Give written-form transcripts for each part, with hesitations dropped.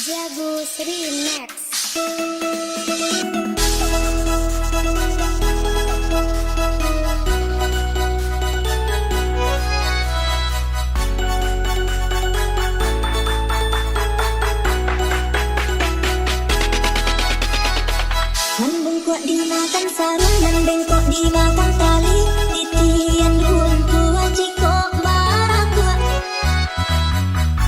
Jagus Remix. Man bengkok dimakan sarung, man bengkok dimakan tali, titian tua cikok barakua.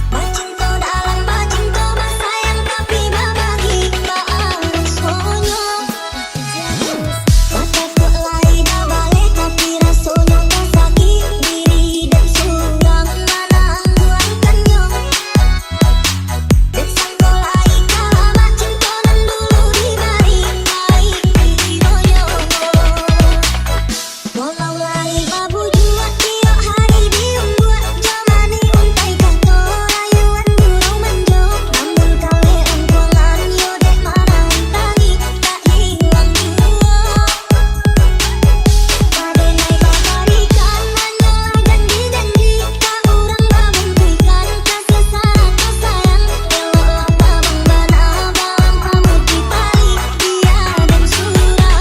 Bacinto dalam bacinto sayang tapi babagi baang sonyo. Mata kok lain dah balik tapi rasonyo tak sakit diri dan surang mana angguan kenyong. Desang kolai kalah bacinto dan dulu dibari. Walau lain babu juat tiap hari diumbuat jamani untai kato rayuan burung menjok namun kali engkongan yo dek mana tangi tak hilang dua pada naik babarikan hanyalah janji-janji tak urang babungkikan kasih sarata sayang eloklah babang bana balang kamu dipali dia dan surah.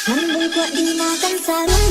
Man bengkok dimakan sarung.